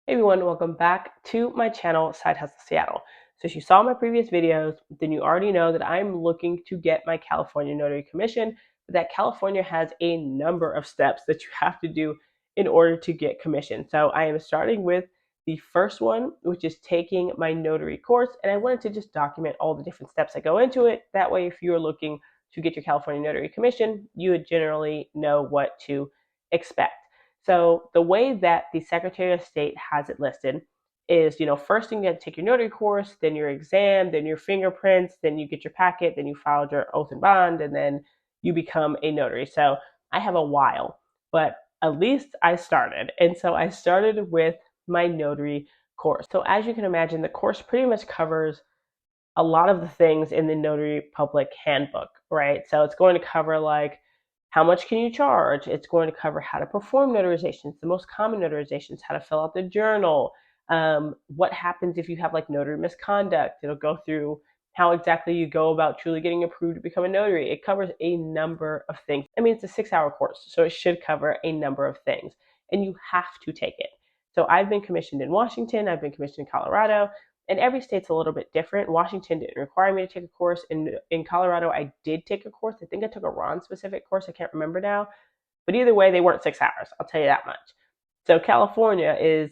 Hey everyone, welcome back to my channel, Side Hustle Seattle. So if you saw my previous videos, then you already know that I'm looking to get my California Notary Commission, but that California has a number of steps that you have to do in order to get commission. So I am starting with the first one, which is taking my notary course, and I wanted to just document all the different steps that go into it. That way, if you're looking to get your California Notary Commission, you would generally know what to expect. So the way that the Secretary of State has it listed is, first thing you have to take your notary course, then your exam, then your fingerprints, then you get your packet, then you filed your oath and bond, and then you become a notary. So I have a while, but at least I started. And so I started with my notary course. So as you can imagine, the course pretty much covers a lot of the things in the notary public handbook, right? So it's going to cover like how much can you charge? It's going to cover how to perform notarizations, the most common notarizations, how to fill out the journal, what happens if you have like notary misconduct. It'll go through how exactly you go about truly getting approved to become a notary. It covers a number of things. I mean, it's a 6-hour course, so it should cover a number of things, and you have to take it. So I've been commissioned in Washington, I've been commissioned in Colorado, and every state's a little bit different. Washington didn't require me to take a course. In Colorado, I did take a course. I think I took a Ron specific course. I can't remember now. But either way, they weren't 6 hours. I'll tell you that much. So California is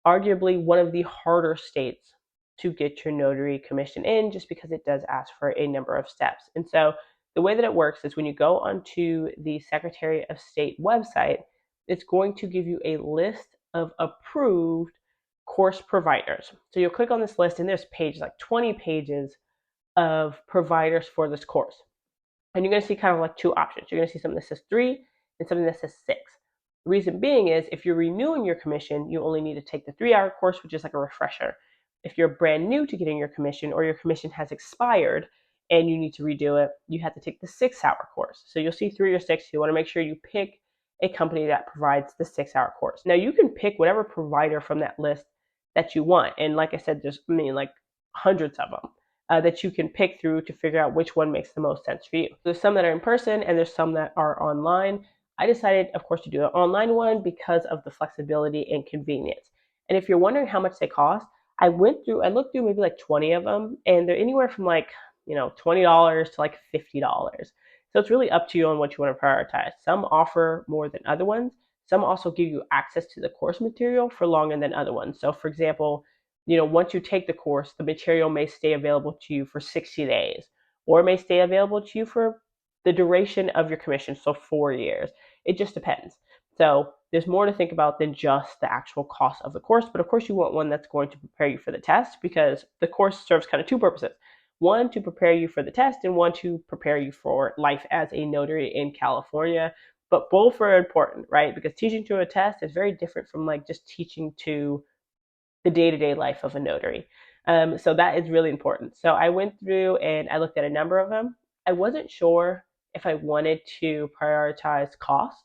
arguably one of the harder states to get your notary commission in, just because it does ask for a number of steps. And so the way that it works is when you go onto the Secretary of State website, it's going to give you a list of approved course providers. So you'll click on this list, and there's pages, like 20 pages of providers for this course. And you're going to see kind of like two options. You're going to see something that says 3 and something that says 6. The reason being is if you're renewing your commission, you only need to take the 3-hour course, which is like a refresher. If you're brand new to getting your commission, or your commission has expired and you need to redo it, you have to take the 6-hour course. So you'll see 3 or 6. You want to make sure you pick a company that provides the 6-hour course. Now you can pick whatever provider from that list that you want. And like I said, there's like hundreds of them that you can pick through to figure out which one makes the most sense for you. There's some that are in person and there's some that are online. I decided, of course, to do the online one because of the flexibility and convenience. And if you're wondering how much they cost, I looked through maybe like 20 of them, and they're anywhere from like, $20 to like $50. So it's really up to you on what you want to prioritize. Some offer more than other ones. Some also give you access to the course material for longer than other ones. So for example, once you take the course, the material may stay available to you for 60 days, or it may stay available to you for the duration of your commission, so 4 years. It just depends. So there's more to think about than just the actual cost of the course. But of course, you want one that's going to prepare you for the test, because the course serves kind of two purposes. One, to prepare you for the test, and one, to prepare you for life as a notary in California. But both are important, right? Because teaching to a test is very different from like just teaching to the day-to-day life of a notary. So that is really important. So I went through and I looked at a number of them. I wasn't sure if I wanted to prioritize cost,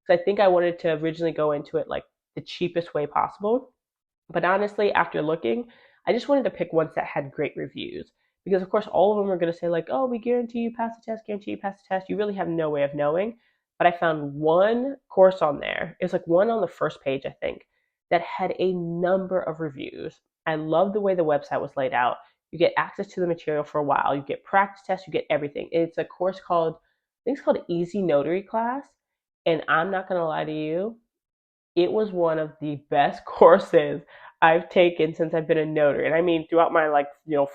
because I think I wanted to originally go into it like the cheapest way possible. But honestly, after looking, I just wanted to pick ones that had great reviews. Because of course, all of them are going to say like, "Oh, we guarantee you pass the test, guarantee you pass the test." You really have no way of knowing. But I found one course on there. It was like one on the first page, I think, that had a number of reviews. I love the way the website was laid out. You get access to the material for a while. You get practice tests. You get everything. It's a course called, I think it's called Easy Notary Class. And I'm not going to lie to you, it was one of the best courses I've taken since I've been a notary. And I mean, throughout my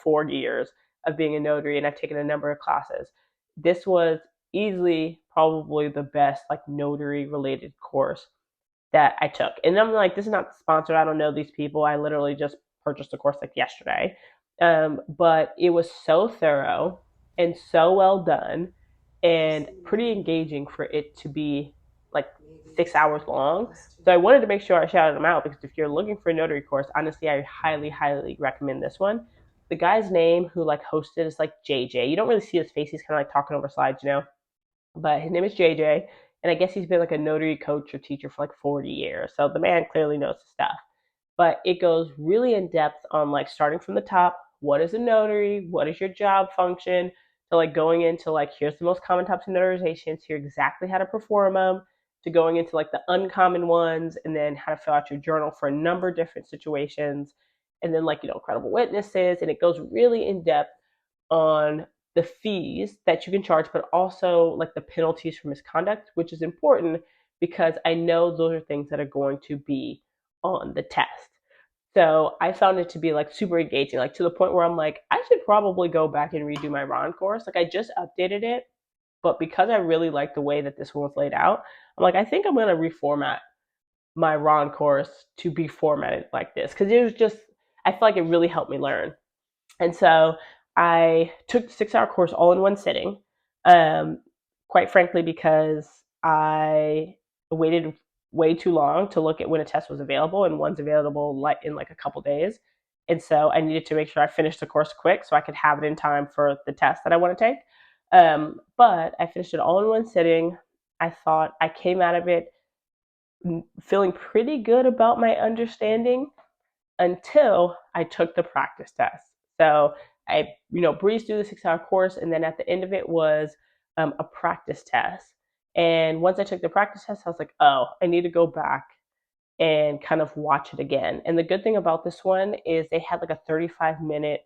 4 years of being a notary, and I've taken a number of classes. This was easily probably the best like notary related course that I took. And I'm like, this is not sponsored. I don't know these people. I literally just purchased a course like yesterday. But it was so thorough and so well done and pretty engaging for it to be like 6 hours long. So I wanted to make sure I shouted them out, because if you're looking for a notary course, honestly, I highly, highly recommend this one. The guy's name who like hosted is like JJ. You don't really see his face. He's kind of like talking over slides. But his name is JJ, and I guess he's been like a notary coach or teacher for like 40 years. So the man clearly knows his stuff. But it goes really in depth on like starting from the top. What is a notary? What is your job function? To like going into like, here's the most common types of notarizations. Here's exactly how to perform them. to going into like the uncommon ones, and then how to fill out your journal for a number of different situations, and then like, credible witnesses. And it goes really in depth on the fees that you can charge, but also like the penalties for misconduct, which is important because I know those are things that are going to be on the test. So I found it to be like super engaging, like to the point where I'm like, I should probably go back and redo my Ron course. Like I just updated it, but because I really like the way that this one was laid out, I'm like, I think I'm gonna reformat my Ron course to be formatted like this because it was just, I feel like it really helped me learn. And so I took the 6 hour course all in one sitting, um, quite frankly, because I waited way too long to look at when a test was available, and one's available like in like a couple days. And so I needed to make sure I finished the course quick so I could have it in time for the test that I want to take. But I finished it all in one sitting. I thought I came out of it feeling pretty good about my understanding until I took the practice test. So I, breezed through the 6 hour course, and then at the end of it was a practice test. And once I took the practice test, I was like, oh, I need to go back and kind of watch it again. And the good thing about this one is they had like a 35-minute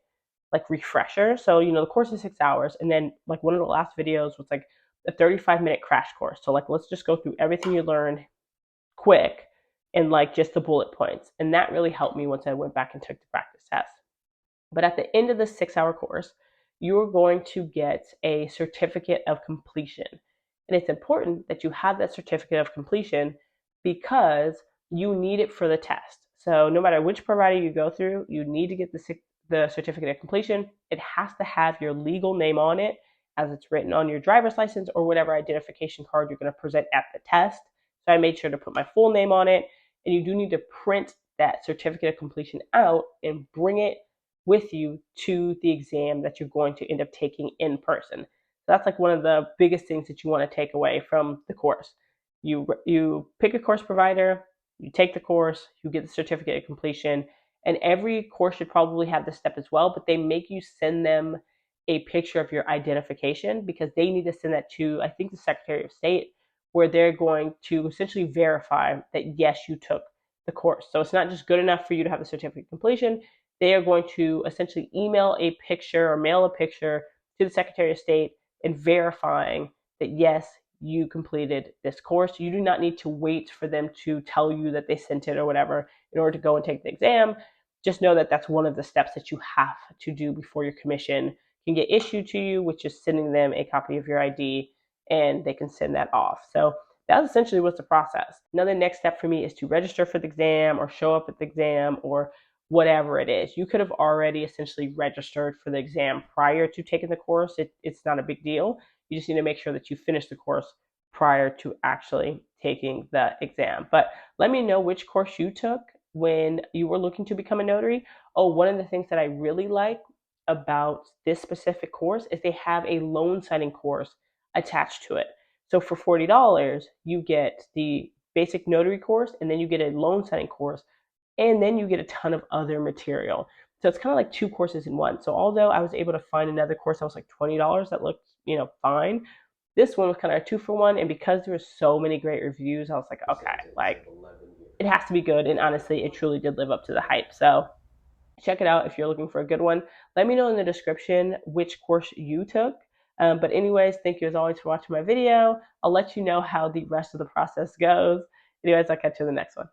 like refresher. So, the course is 6 hours, and then like one of the last videos was like a 35-minute crash course. So like, let's just go through everything you learned quick and like just the bullet points. And that really helped me once I went back and took the practice test. But at the end of the 6 hour course, you are going to get a certificate of completion. And it's important that you have that certificate of completion because you need it for the test. So no matter which provider you go through, you need to get the certificate of completion. It has to have your legal name on it as it's written on your driver's license or whatever identification card you're going to present at the test. So I made sure to put my full name on it. And you do need to print that certificate of completion out and bring it with you to the exam that you're going to end up taking in person. So that's like one of the biggest things that you want to take away from the course. You pick a course provider, you take the course, you get the certificate of completion, and every course should probably have this step as well, but they make you send them a picture of your identification because they need to send that to, I think, the Secretary of State, where they're going to essentially verify that yes, you took the course. So it's not just good enough for you to have the certificate of completion. They are going to essentially email a picture or mail a picture to the Secretary of State and verifying that yes, you completed this course. You do not need to wait for them to tell you that they sent it or whatever in order to go and take the exam. Just know that that's one of the steps that you have to do before your commission can get issued to you, which is sending them a copy of your ID, and they can send that off. So that's essentially what's the process. Another next step for me is to register for the exam or show up at the exam or whatever it is. You could have already essentially registered for the exam prior to taking the course. It's not a big deal. You just need to make sure that you finish the course prior to actually taking the exam. But let me know which course you took when you were looking to become a notary. Oh, one of the things that I really like about this specific course is they have a loan signing course attached to it. So for $40, you get the basic notary course, and then you get a loan signing course, and then you get a ton of other material. So it's kind of like two courses in one. So although I was able to find another course that was like $20 that looked, fine, this one was kind of a 2-for-1. And because there were so many great reviews, I was like, okay, like it has to be good. And honestly, it truly did live up to the hype. So check it out if you're looking for a good one. Let me know in the description which course you took. But anyways, thank you as always for watching my video. I'll let you know how the rest of the process goes. Anyways, I'll catch you in the next one.